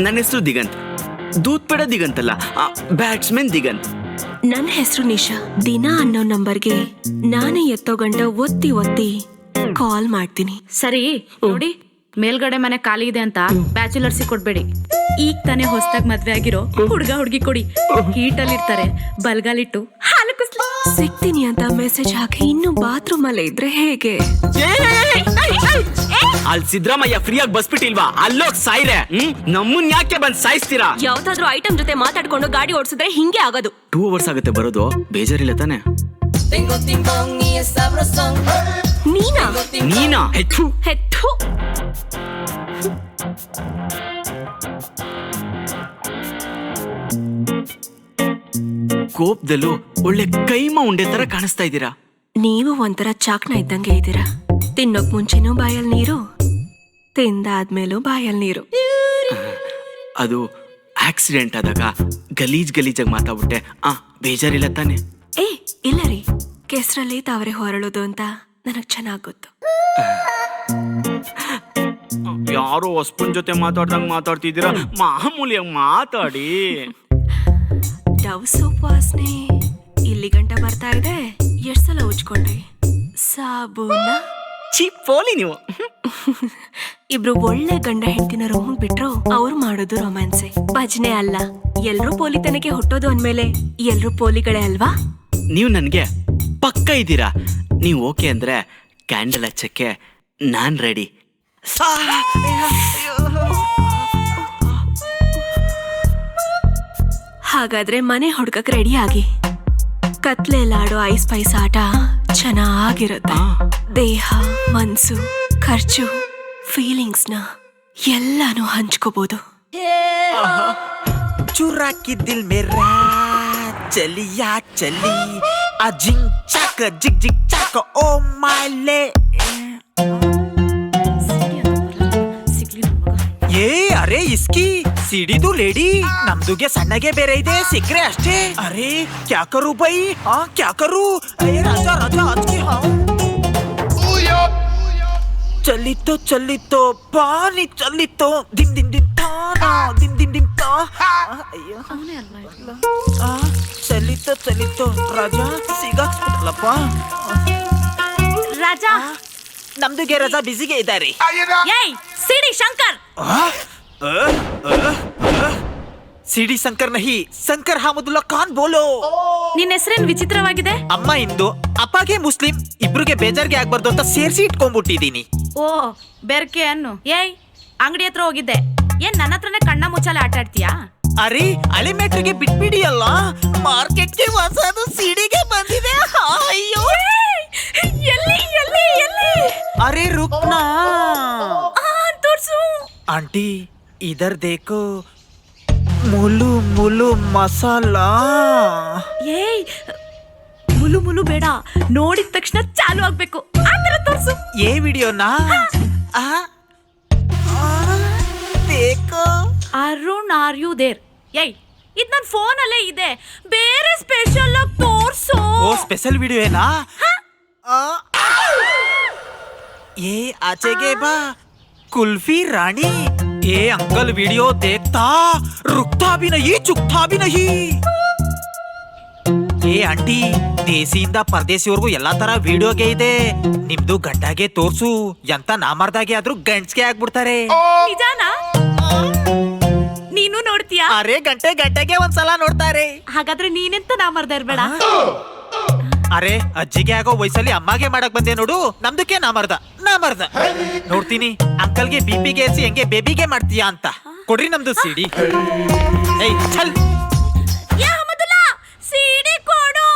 ನನ್ನ ಹೆಸರು ದಿಗಂತ್. ದೂತ್ ಪೇಡ ದಿಗಂತ್ ಅಲ್ಲ, ಬ್ಯಾಟ್ಸ್ಮನ್ ದಿಗಂತ್. ನನ್ನ ಹೆಸರು ನಿಶಾ. ದಿನ ಅನ್ನೋ ನಂಬರ್ಗೆ ನಾನೇ ಎತ್ತೋ ಗಂಟ ಒತ್ತಿ ಒತ್ತಿ ಕಾಲ್ ಮಾಡ್ತೀನಿ. ಸರಿ ನೋಡಿ, ಮೇಲ್ಗಡೆ ಮನೆ ಖಾಲಿ ಇದೆ ಅಂತ ಬ್ಯಾಚುಲರ್ಸ್ ಕೊಡ್ಬೇಡಿ. ಈಗ ತಾನೇ ಹೊಸದಾಗಿ ಮದ್ವೆ ಆಗಿರೋ ಹುಡ್ಗಿ ಕೊಡಿ. ಹೀಟಲ್ಲಿ ಇರ್ತಾರೆ, ಬಲ್ಗಾಲಿಟ್ಟು ಹಾಲು ಕುಸ್ಲಿ. ಸಿಗ್ತೀನಿ ಅಂತ ಮೆಸೇಜ್ ಹಾಕಿ ಇನ್ನು ಬಾತ್ರೂಮ್ ಅಲ್ಲೇ ಇದ್ರೆ ಹೇಗೆ? ಅಲ್ಲಿ ಸಿದ್ದರಾಮಯ್ಯ ಫ್ರೀಯಾಗಿ ಬಸ್ ಬಿಟ್ಟಿಲ್ವಾ? ಅಲ್ಲೋಗ್ ಸಾಯ್ರೆ. ನಮ್ಮನ್ ಯಾಕೆ ಬಂದ್ ಸಾಯಿಸ್ತೀರಾ? ಯಾವ್ದಾದ್ರು ಐಟಮ್ ಜೊತೆ ಮಾತಾಡ್ಕೊಂಡು ಗಾಡಿ ಓಡಿಸಿದ್ರೆ ಹಿಂಗೆ ಆಗೋದು. 2 hours ಆಗುತ್ತೆ ಬರೋದು, ಬೇಜಾರಿಲ್ಲ ತಾನೆ? ನೀನಾ ಹೆಚ್ಚು ಹೆತ್ತು. ಕೋಪದಲ್ಲೂ ಒಳ್ಳೆ ಕೈಮಾ ಉಂಡೆ ತರ ಕಾಣಿಸ್ತಾ ಇದ್ದೀರಾ. ನೀವು ಒಂಥರ ಚಾಕ್ನ ಇದ್ದಂಗೆ ಇದ್ದೀರಾ. ತಿನ್ನೋಕ್ ಮುಂಚೆನೂ ಬಾಯಲ್ ನೀರು, ತಿಂದಾದ್ಮೇಲೂ ಬಾಯಲ್ ನೀರು. ಅದು ಆಕ್ಸಿಡೆಂಟ್ ಆದಾಗ ಗಲೀಜಾಗಿ ಮಾತಾಡ್ಬಿಟ್ಟೆ. ಬೇಜಾರಿಲ್ಲ ತಾನೆ? ಇಲ್ಲ ರೀ, ಕೆಸ್ರಲ್ಲಿ ತಾವರೆ ಹೊರಳೋದು ಅಂತ ನನಗ್ ಚೆನ್ನಾಗ್ ಗೊತ್ತು. ಯಾರೋ ಹೊಸ್ಪನ್ ಜೊತೆ ಮಾತಾಡ್ದಂಗ್ ಮಾತಾಡ್ತಿದ್ದೀರಾ, ಮಾಮೂಲಿಯಾಗಿ ಮಾತಾಡಿ. ಡವ್ ಸೋಪ್ ವಾಸನೆ ಇಲ್ಲಿ ಗಂಟ ಬರ್ತಾ ಇದೆ. ಎಷ್ಟ್ ಸಲ ಉಜ್ಕೊಂಡ್ರಿ? ಸಾಬೂನ ಪೋಲಿ ನೀವು. ಇಬ್ರು ಒಳ್ಳೆ ಗಂಡ ಹೆಂಡತಿನ ರೂಮ್ ಬಿಟ್ರು ಅವ್ರು ಮಾಡೋದು ರೊಮ್ಯಾನ್ಸೆ, ಭಜನೆ ಅಲ್ಲ. ಎಲ್ರೂ ಪೋಲಿತನಕ್ಕೆ ಹುಟ್ಟೋದು ಅಂದ್ಮೇಲೆ ಎಲ್ರೂ ಪೋಲಿಗಳೇ ಅಲ್ವಾ? ನೀವು ನನ್ಗೆ ಪಕ್ಕ ಇದ್ದೀರಾ. ನೀವು ಓಕೆ ಅಂದ್ರೆ ಕ್ಯಾಂಡಲ್ ಹಚ್ಚಕ್ಕೆ ನಾನ್ ರೆಡಿ. ಹಾಗಾದ್ರೆ ಮನೆ ಹುಡ್ಕಕ್ ರೆಡಿ ಆಗಿ. ಕತ್ಲೆಲಾಡೋ ಐಸ್ ಪೈಸ್ ಆಟ ಚೆನ್ನಾಗಿರುತ್ತೆ. ದೇಹ, ಮನ್ಸು, ಖರ್ಚು, ಫೀಲಿಂಗ್ಸ್ನ ಎಲ್ಲಾನು ಹಂಚ್ಕೋಬಹುದು. ಚುರಾಕಿ ದಿಲ್ ಮೇರಾ ಚಲಿಯಾ ಚಲಿ ಅಜಿಂಗ್ ಚಾಕ ಜಿಗ್ ಜಿಗ್ ಚಾಕ ಓ ಮೈಲೆ. ಏ ಅರೆ ಇಸ್ಕಿ ಸಿಡಿದು ಲೇಡಿ, ನಮ್ದುಗೆ ಸಣ್ಣಗೆ ಬೇರೆ ಇದೆ, ಸಿಕ್ರೆ ಅಷ್ಟೇ. ಅರೆ ಕ್ಯಾ ಕರು ಬೈ? ಕ್ಯಾ ಕರು? ಅರೆ ರಾಜಾ ರಾಜಾ ಅಜ್ಕಿ. ಚಲಿತೋ ಚಲಿತೋ ಪಾನಿ ಚಲಿತೋ ದಿಮ್ ದಿಮ್ ದಿಮ್ ತಾನಾ ದಿಮ್ ದಿಮ್ ದಿಮ್ ತಾ. ಅಯ್ಯೋ ಚಲಿತೋ ಚಲಿತೋ ರಾಜಾ ಸಿಗಲ್ಲಪ್ಪ. ರಾಜಾ ನಮ್ದುಗೆ ರಾಜಾ ಬಿಸಿಗೆ ಇದ್ದಾರೆ. ಏಯ್ ಸಿಡಿ ಶಂಕರ್. ಸಿಡಿ ಶಂಕರ್ ನಹಿ, ಶಂಕರ್ ಹಮದುಲ್ಲಾ ಖಾನ್ ಬೋಲೋ. ನಿನ್ನ ಹೆಸರೇನ್ ವಿಚಿತ್ರವಾಗಿದೆ? ಅಮ್ಮ ಹಿಂದೂ, ಅಪ್ಪಗೆ ಮುಸ್ಲಿಂ, ಇಬ್ರಿಗೆ ಬೇಜಾರ್ಗೆ ಆಗ್ಬಾರ್ದು ಅಂತ ಸೇರ್ಸಿ ಇಟ್ಕೊಂಡ್ಬಿಟ್ಟಿದೀನಿ. ಓ ಬೆರ್ಕೆ ಅನ್ನು. ಏಯ್ ಅಂಗಡಿ ಹತ್ರ ಹೋಗಿದ್ದೆ, ಏನ್ ನನ್ನ ಹತ್ರನೇ ಕಣ್ಣ ಮುಚ್ಚಾಲೆ ಆಟ ಆಡ್ತೀಯಾ? ಅರೆ ಹಳೆ ಮೆಟ್ರಿಗೆ ಬಿಟ್ಬಿಡಿ ಅಲ್ಲ, ಮಾರ್ಕೆಟ್ಗೆ ಹೊಸದು ಸಿಡಿಗೆ ಬಂದಿದೆ. ಅಯ್ಯೋ ಎಲ್ಲಿ ಎಲ್ಲಿ ಎಲ್ಲಿ? ಅರೆ ರುಕ್ನಾ ತೋರ್ಸು. ಆಂಟಿ ಇದರ್ ದೇಖೋ, ಮುಲು ಮುಲು ಮಸಾಲಾ. ಏಯ್ ಮುಲು ಮುಲು ಬೇಡ, ನೋಡಿದ ತಕ್ಷಣ ಚಾಲು ಆಗ್ಬೇಕು ಆ ತರ ತೋರ್ಸು. ಏ ವಿಡಿಯೋನಾ? Dekho Arun are you there? ಏಯ್ ಇದ್ ನನ್ ಫೋನ್ ಅಲ್ಲೇ ಇದೆ, ಬೇರೆ ಸ್ಪೆಷಲ್ ಆಗಿ ತೋರ್ಸು. ಓ ಸ್ಪೆಷಲ್ ವಿಡಿಯೋ ಏನಾ? ಏ ಆಚೆಗೆ ಬಾ ಕುಲ್ಫಿ ರಾಣಿ. ಏ ಅಂಕಲ್ ವಿಡಿಯೋ ದೇಖ್ತಾ, ರುಕ್ತಾ ಭಿ ನಹಿ ಚುಕ್ತಾ ಭಿ ನಹಿ. ಏ ಆಂಟಿ, ದೇಸಿಯಿಂದ ಪರದೇಸಿವರೆಗೂ ಎಲ್ಲಾ ತರ ವಿಡಿಯೋಗೆ ಇದೆ, ನಿಮ್ದು ಗಂಡಾಗೆ ತೋರ್ಸು. ಎಂತ ನಾಮರ್ದಾಗೆ ಆದ್ರೂ ಗಂಡ್ಸ್ಗೆ ಆಗ್ಬಿಡ್ತಾರೆ. ನಿಜಾನಾ? ನೀನು ನೋಡ್ತೀಯಾ? ಅರೆ ಗಂಟೆಗೆ ಒಂದ್ಸಲ ನೋಡ್ತಾರೆ. ಹಾಗಾದ್ರೆ ನೀನೆಂತ ನಾ ಮರ್ದ ಇರ್ಬೇಡ. ಅರೆ ಅಜ್ಜಿಗೆ ಆಗೋ ವಯಸ್ಸಲ್ಲಿ ಅಮ್ಮಗೆ ಮಾಡಕ್ ಬಂದೆ ನೋಡು, ನಮ್ದಕ್ಕೆ ನಾ ಮರ್ದ ನೋಡ್ತೀನಿ. ಅಂಕಲ್ಗೆ ಬಿಪಿಗೆ ಏರ್ಸಿ ಹೆಂಗೆ ಬೇಬಿಗೆ ಮಾಡ್ತೀಯಾ ಅಂತ. ಕೊಡ್ರಿ ನಮ್ದು ಸಿಡಿ. ಏಯ್ ಚಲ್. ಯಾ ಅಹಮದುಲ್ಲಾ, ಸಿಡಿ ಕೊಡು.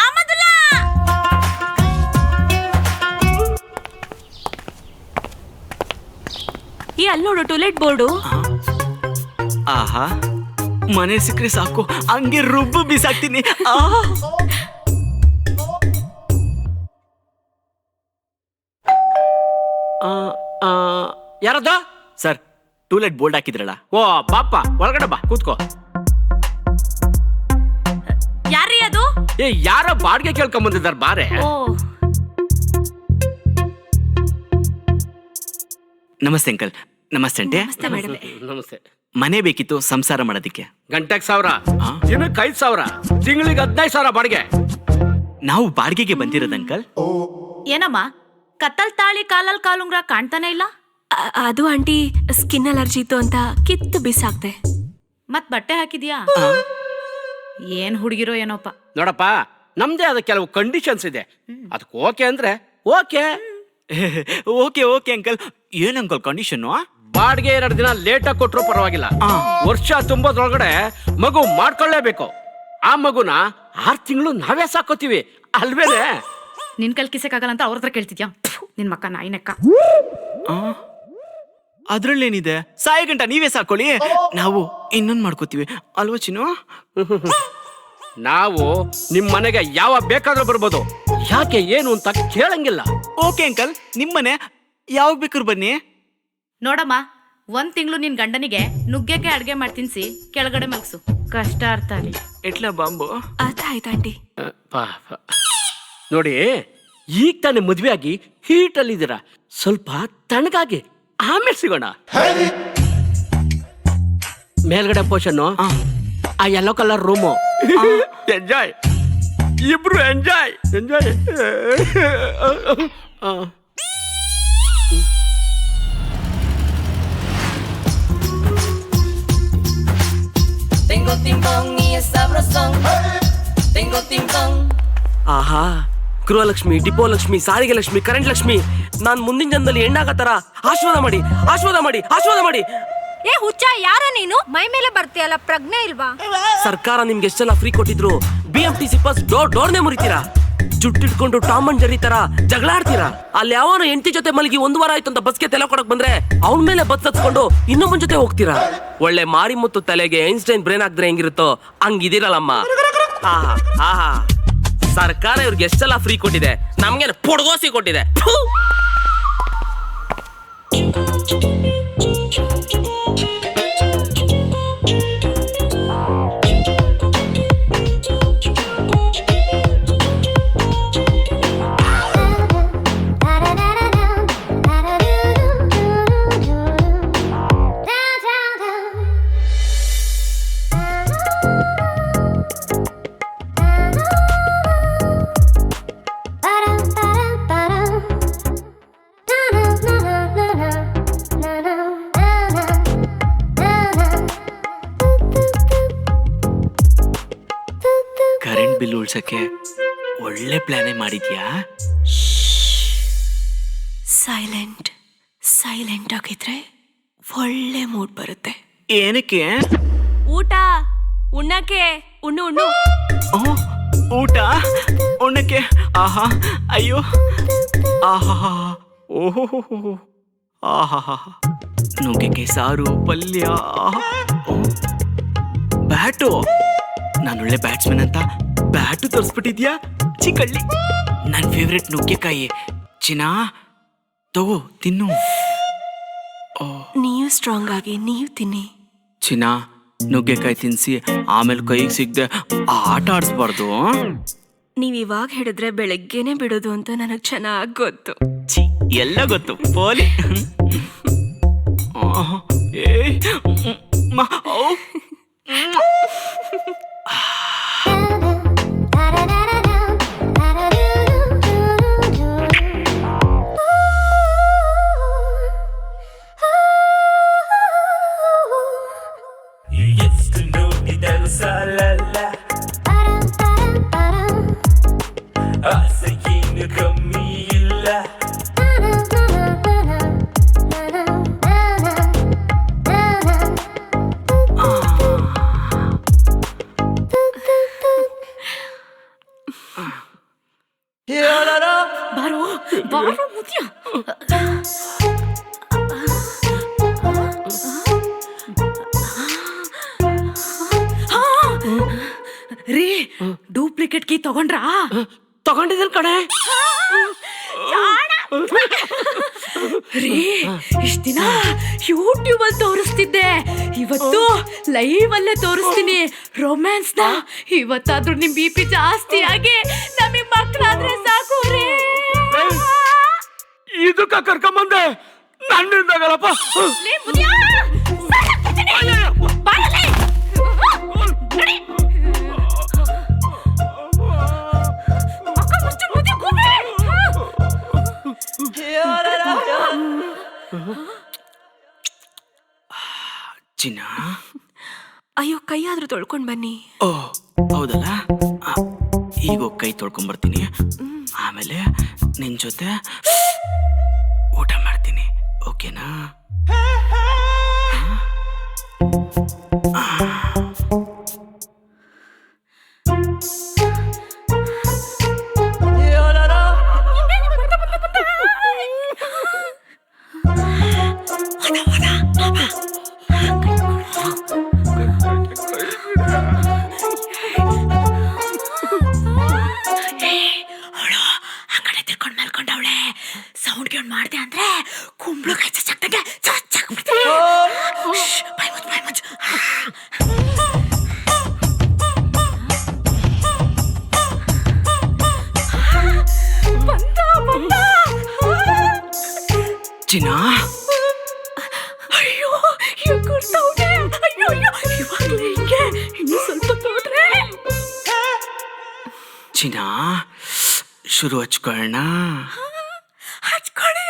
ಅಹಮದುಲ್ಲಾ ಈ ಅಲ್ಲಿ ನೋಡು ಟೂಲೆಟ್ ಬೋರ್ಡು. ಆಹಾ, ಮನೆ ಸಿಕ್ಕರೆ ಸಾಕು, ಹಂಗೆ ರುಬ್ಬು ಬಿಸಾಕ್ತೀನಿ. ಯಾರದ? ಸರ್, ಟೂಲೆಟ್ ಬೋರ್ಡ್ ಹಾಕಿದ್ರಲ್ಲ. ಓ ಬಾಪ, ಒಳಗಡೆ ಬಾ, ಕೂತ್ಕೋ. ಯಾರೀ ಅದು? ಏ ಯಾರ ಬಾಡ್ಗೆ ಕೇಳ್ಕೊಂಡ್ ಬಂದಿದ್ದಾರೆ, ಬಾರೆ. ಓ ನಮಸ್ತೆ ಅಂಕಲ್, ನಮಸ್ತೆ ಆಂಟಿ. ನಮಸ್ತೆ ಮೇಡಮ್. ನಮಸ್ತೆ. ಮನೆ ಬೇಕಿತ್ತು ಸಂಸಾರ ಮಾಡೋದಿಕ್ಕೆ. ಗಂಟೆಗೆ 1000, ಆ? ದಿನಕ್ಕೆ 5000, ತಿಂಗಳಿಗೆ 15,000 ಬಾಡಿಗೆ. ನಾವು ಬಾಡಿಗೆಗೆ ಬಂದಿರೋದು ಅಂಕಲ್. ಏನಮ್ಮ ಕತ್ತಲ್ ತಾಳಿ ಕಾಲಲ್ ಕಾಲುಂಗ್ರ ಕಾಣ್ತಾನೆ ಇಲ್ಲ? ಅದು ಆಂಟಿ ಸ್ಕಿನ್ ಅಲರ್ಜಿ ಇತ್ತು ಅಂತ ಕಿತ್ತು ಬಿಸಾಕ್ದೆ. ಮತ್ ಬಟ್ಟೆ ಹಾಕಿದ್ಯಾ? ಏನ್ ಹುಡುಗಿರೋ ಏನೋಪ್ಪ. ನೋಡಪ್ಪ, ನಮ್ದೇ ಆದ ಕೆಲವು ಕಂಡೀಷನ್ಸ್ ಇದೆ. ಅದಕ್ಕೆ ಓಕೆ ಅಂದ್ರೆ ಓಕೆ. Okay okay uncle. ಏನ್ ಅಂಕಲ್ ಕಂಡೀಷನ್? ಬಾಡಿಗೆ 2 ದಿನ ಲೇಟಾಗಿ ಕೊಟ್ರು ಪರವಾಗಿಲ್ಲ. ವರ್ಷ ತುಂಬೋದ್ರೊಳಗಡೆ ಮಗು ಮಾಡ್ಕೊಳ್ಳೇಬೇಕು. ಆ ಮಗುನ 6 ತಿಂಗಳು ನಾವೇ ಸಾಕೋತೀವಿ ಅಲ್ವೇನೆ? ನಿನ್ ಕಲ್ ಕಿಸಕ್ಕಾಗಲ್ಲ ಅಂತ ಅವ್ರ ಹತ್ರ ಕೇಳ್ತಿದ್ಯಾ? ನಿನ್ ಮಕ್ಕ ನಾಯಿನಕ್ಕ. ಅದ್ರಲ್ಲೇನಿದೆ, ಸಾಯಿ ಗಂಟ ನೀವೇ ಸಾಕೊಳ್ಳಿ, ನಾವು ಇನ್ನೊಂದ್ ಮಾಡ್ಕೋತೀವಿ ಅಲ್ವಾ ಚಿನ್ನು? ನಾವು ನಿಮ್ ಮನೆಗೆ ಯಾವ ಬೇಕಾದ್ರೂ ಬರ್ಬೋದು. ಯಾಕೆ ಏನು ಅಂತ ಕೇಳಂಗಿಲ್ಲ. ಓಕೆ ಅಂಕಲ್, ನಿಮ್ಮನೆ ಯಾವಾಗ ಬೇಕಾದ್ರು ಬನ್ನಿ. ನೋಡಮ್ಮ, 1 ತಿಂಗಳು ನಿನ್ ಗಂಡನಿಗೆ ನುಗ್ಗೆಗೆ ಅಡ್ಗೆ ಮಾಡಿ ತಿನ್ಸಿ ಕೆಳಗಡೆ ಮಲ್ಗ್ಸು. ಕಷ್ಟ ಅರ್ಥ ಅಲ್ಲಿ. ಎಟ್ಲ ಬಾಂಬು? ಅರ್ಥ ಆಯ್ತು ಆಂಟಿ. ಪಾಪ. ನೋಡಿ, ಈಗ ತಾನೇ ಮದ್ವೆ ಆಗಿ ಹೀಟಲ್ಲಿದ್ದೀರಾ. ಸ್ವಲ್ಪ ತಣ್ಣಗಾಗಿ ಆಮೇಲೆ ಸಿಗೋಣ. ಮೇಲ್ಗಡೆ ಪೋಷನ್ನು, ಆ ಯೆಲ್ಲೋ ಕಲರ್ ರೂಮು. ಎಂಜಾಯ್, ಇಬ್ರು enjoy enjoy. Tengo timbón y es sabrosón. Tengo timbón. ಆಹಾ, ಗೃಹಲಕ್ಷ್ಮಿ, ಡಿಪೋ ಲಕ್ಷ್ಮಿ, ಸಾರಿಗೆ ಲಕ್ಷ್ಮಿ, ಕರೆಂಟ್ ಲಕ್ಷ್ಮಿ, ನಾನ್ ಮುಂದಿನ ಜನ್ಮದಲ್ಲಿ ಹೆಣ್ಣಾಗತ್ತರ ಆಶೀರ್ವಾದ ಮಾಡಿ ಆಶೀರ್ವಾದ ಮಾಡಿ ಆಶೀರ್ವಾದ ಮಾಡಿ. ಏ ಹುಚ್ಚ, ಯಾರ ನೀನು? ಮೈ ಮೇಲೆ ಬರ್ತೀಯಲ್ಲ, ಪ್ರಜ್ಞೆ ಇಲ್ವಾ? ಸರ್ಕಾರ ನಿಮ್ಗೆ ಎಷ್ಟೆಲ್ಲ ಫ್ರೀ ಕೊಟ್ಟಿದ್ರು, BMTC ಬಸ್ ಡೋರ್ನೇ ಮುರಿತೀರಾ. ಜುಟ್ಟಿಟ್ಕೊಂಡು ಟಾಮ್ ಅಂಡ್ ಜೆರ್ರಿ ತರ ಜಗಳ ಆಡ್ತೀರಾ. ಅಲ್ಲಿ ಯಾವನು ಹೆಂಡತಿ ಜೊತೆ ಮಲಗಿ 1 ವಾರ ಆಯ್ತು ಅಂತ ಬಸ್ಗೆ ತಲೆ ಕೊಡಕ್ ಬಂದ್ರೆ ಅವನ ಮೇಲೆ ಬಸ್ ಹತ್ಕೊಂಡು ಇನ್ನೊಬ್ಬನ ಜೊತೆ ಹೋಗ್ತೀರಾ. ಒಳ್ಳೆ ಮಾರಿ ಮುತ್ತು ತಲೆಗೆ ಐನ್ಸ್ಟೈನ್ ಬ್ರೇನ್ ಹಾಕಿದ್ರೆ ಹೆಂಗಿರುತ್ತೋ ಹಂಗಿದಿರಲ್ಲಮ್ಮ. ಆಹಾ ಆಹಾ, ಸರ್ಕಾರ ಇವ್ರಿಗೆ ಎಷ್ಟೆಲ್ಲ ಫ್ರೀ ಕೊಟ್ಟಿದೆ, ನಮ್ಗೇನು ಪೊಡ್ಗೋಸಿ ಕೊಟ್ಟಿದೆ. ಥು! ಕರೆಂಟ್ ಬಿಲ್ ಉಳ್ಸಕ್ಕೆ ಒಳ್ಳೆ ಪ್ಲಾನೇ ಮಾಡಿದ್ಯಾ. ಸೈಲೆಂಟ್ ಸೈಲೆಂಟ್ ಆಗಿದ್ರೆ ಒಳ್ಳೆ ಮೂಡ್ ಬರುತ್ತೆ. ಏನಕ್ಕೆ? ಊಟ ಉಣ್ಣಕ್ಕೆ. ಉಣ್ಣು ಉಣ್ಣು. ಊಟ ಉಣ್ಣಕ್ಕೆ. ಆಹಾ, ಅಯ್ಯೋ, ಆಹಾ, ಓಹೋ, ಆಹಾ, ನುಗ್ಗೆಕಾಯಿ ಸಾರು, ಪಲ್ಯ. ಬ್ಯಾಟು, ನಾನೊಳ್ಳೆ ಬ್ಯಾಟ್ಸ್ಮನ್ ಅಂತ ಬ್ಯಾಟು ತೋರಿಸ್ಬಿಟ್ಟಿದ್ಯಾ ಚಿಕ್ಕಳ್ಳಿ. ನನ್ನ ಫೇವ್ರೆಟ್ ನುಗ್ಗೆಕಾಯಿ. ಚಿನ್ನ ತಗೋ ತಿನ್ನು. ನೀವು ಸ್ಟ್ರಾಂಗ್ ಆಗಿ ನೀವು ತಿನ್ನಿ. ಚಿನ್ನ, ನುಗ್ಗೆಕಾಯಿ ತಿನ್ಸಿ ಆಮೇಲೆ ಕೈಗೆ ಸಿಗದೆ ಆಟ ಆಡಿಸ್ಬಾರ್ದು. ನೀವ್ ಇವಾಗ ಹಿಡಿದ್ರೆ ಬೆಳಗ್ಗೆನೆ ಬಿಡೋದು ಅಂತ ನನಗ್ ಚೆನ್ನಾಗ್ ಗೊತ್ತು. ಎಲ್ಲ ಗೊತ್ತು ಪೋಲಿ. ಏಯ್, ಔ. ಬಾರೋ ಬಾರೋ ಮುದ್ಯ. ರೀ, ಡೂಪ್ಲಿಕೇಟ್ ಕೀ ತಗೊಂಡ್ರಾ? ತಗೊಂಡಿದ್ದೀರ ಕಣೆ. ರೀ, ಇಷ್ಟ ದಿನ ಯೂಟ್ಯೂಬ್ ಅಲ್ಲಿ ತೋರಿಸ್ತಿದ್ದೆ, ಇವತ್ತು ಲೈವ್ ಅಲ್ಲೇ ತೋರಿಸ್ತೀನಿ ರೊಮ್ಯಾನ್ಸ್ ನ. ಇವತ್ತಾದ್ರೂ ನಿಮ್ BP ಜಾಸ್ತಿ ಆಗಿ ನಮಗ್ ಮಕ್ಕಳಾದ್ರೆ ಸಾಕು ರೀ. ಇದಕ್ಕ ಕರ್ಕೊಂಬಂದೆ. ನನ್ನಿಂದಾಗಲ್ಲಪ್ಪ. ಚಿನ್ನ, ಅಯ್ಯೋ ಕೈಯಾದ್ರೂ ತೊಳ್ಕೊಂಡ್ ಬನ್ನಿ. ಓ ಹೌದಲ್ಲ, ಈಗ ಹೋಗ್ ಕೈ ತೊಳ್ಕೊಂಬರ್ತೀನಿ. ಆಮೇಲೆ ನಿನ್ ಜೊತೆ ಊಟ ಮಾಡ್ತೀನಿ, ಓಕೆನಾ? ಸೌಂಡ್ ಕೇಳಿ ಮಾಡ್ದೆ ಅಂದ್ರೆ ಕುಂಬಳ ಕೈ ಚಚ್ಚಾಕ್ದಂಗೆ ಚಿನ್ನ, ಅಯ್ಯೋ ಅಯ್ಯೋ ಇವಾಗ್ಲೇ ಹಿಂಗೆ ಇನ್ನು ಸ್ವಲ್ಪ ನೋಡ್ರೆ ಚಿನ್ನ, ಶುರು ಹಚ್ಕೊಳ್ಳೋಣ. ಹಚ್ಕೊಳ್ಳಿ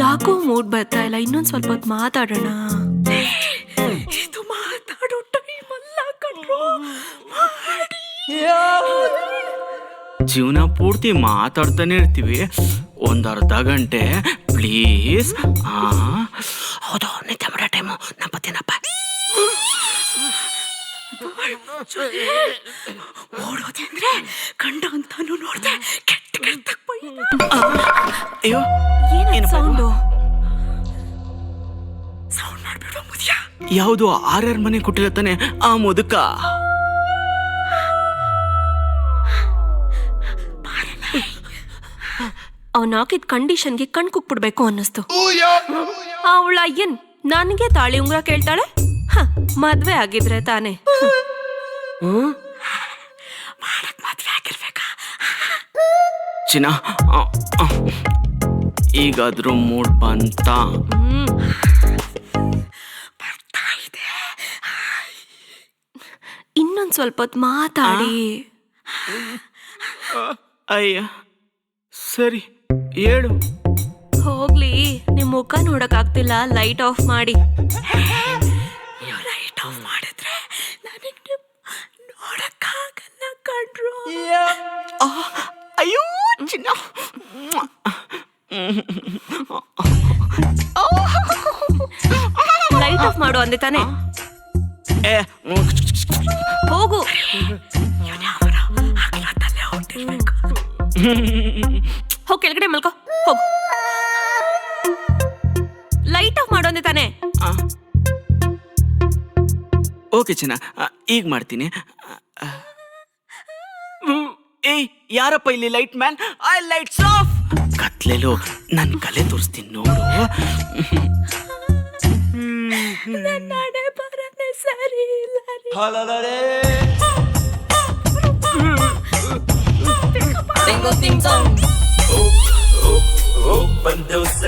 ಯಾಕೋ ಮೂಡ್ ಬರ್ತಾ ಇಲ್ಲ, ಇನ್ನೊಂದ್ ಸ್ವಲ್ಪ ಹೊತ್ತು ಮಾತಾಡೋಣ. ಇದು ಮಾತಾಡೋ ಟೈಮ್ ಅಲ್ಲ ಕಣ್ರೋ. ಜೀವನ ಪೂರ್ತಿ ಮಾತಾಡ್ತಾನೆ ಇರ್ತೀವಿ, ಒಂದ್ ಅರ್ಧ ಗಂಟೆ ಪ್ಲೀಸ್. ಹೌದು, ನಿದ್ದೆ ಮಾಡೋ ಟೈಮು. ನಮ್ಮ ಪತಿನಪ್ಪ ಓಡೋದೆ ಅಂದ್ರೆ ಗಂಡ ಅಂತಾನು ನೋಡ್ದೆ ಕೆಟ್ಟ ಅಯ್ಯೋ, ಏನ್ ಸೌಂಡು? ಸೌಂಡ್ ಮಾಡ್ಬಿಡೋ ಮುದಿಯ. ಯಾವುದು ಆರ್ಯಾರ ಮನೆ ಕೊಟ್ಟಿರತ್ತಾನೆ ಆ ಮುದುಕ? ಅವ್ನ ಹಾಕಿದ್ ಕಂಡೀಷನ್ಗೆ ಕಣ್ ಕುಕ್ಬಿಡ್ಬೇಕು ಅನ್ನಿಸ್ತು. ಅವಳ ಅಯ್ಯನ್ ನನಗೆ ತಾಳಿ ಉಂಗ್ರ ಕೇಳ್ತಾಳೆ. ಮದ್ವೆ ಆಗಿದ್ರೆ ತಾನೆ. ಮಾಡಕ್ ಮದ್ವೆ ಆಗಿರ್ಬೇಕಾ? ಚಿನ್ನ, ಈಗಾದ್ರೂ ಮೂಡ್ ಬಂತ? ಬರ್ತಾ ಇದೆ. ಇನ್ನೊಂದ್ ಸ್ವಲ್ಪ ಹೊತ್ತು ಮಾತಾಡಿ. ಅಯ್ಯ ಸರಿ, ಹೇಳು. ಹೋಗ್ಲಿ, ನಿಮ್ ಮುಖ ನೋಡಕ್ ಆಗ್ತಿಲ್ಲ, ಲೈಟ್ ಆಫ್ ಮಾಡಿ. ನೀವು ಲೈಟ್ ಆಫ್ ಮಾಡಿದ್ರೆ ನನಗೆ ನೋಡಕ್ಕಾಗಲ್ಲ ಕಣ್ರು. ಅಯ್ಯೋ ಚಿನ್ನ, ಲೈಟ್ ಆಫ್ ಮಾಡು ಅಂದೆ ತಾನೆ. ಹೋಗು. ಹೋಗ್ ಕೆಳಗಡೆ ಮಲ್ಕೋ, ಹೋಗು. ಲೈಟ್ ಆಫ್ ಮಾಡು ಅಂದೆ ತಾನೆ. ಓಕೆ ಚಿನ್ನ, ಈಗ ಮಾಡ್ತೀನಿ. ಏಯ್, ಯಾರಪ್ಪ ಇಲ್ಲಿ light man? I lights off. ಕತ್ಲೆಲು ನನ್ ಕಲೆ ತೋರಿಸ್ತೀನಿ ನೋಡು. ನನ್ನ ಹಣೆ ಬರನೆ ಸರಿ ಇಲ್ಲ ರೀ. Tengo Tim Song. Open those,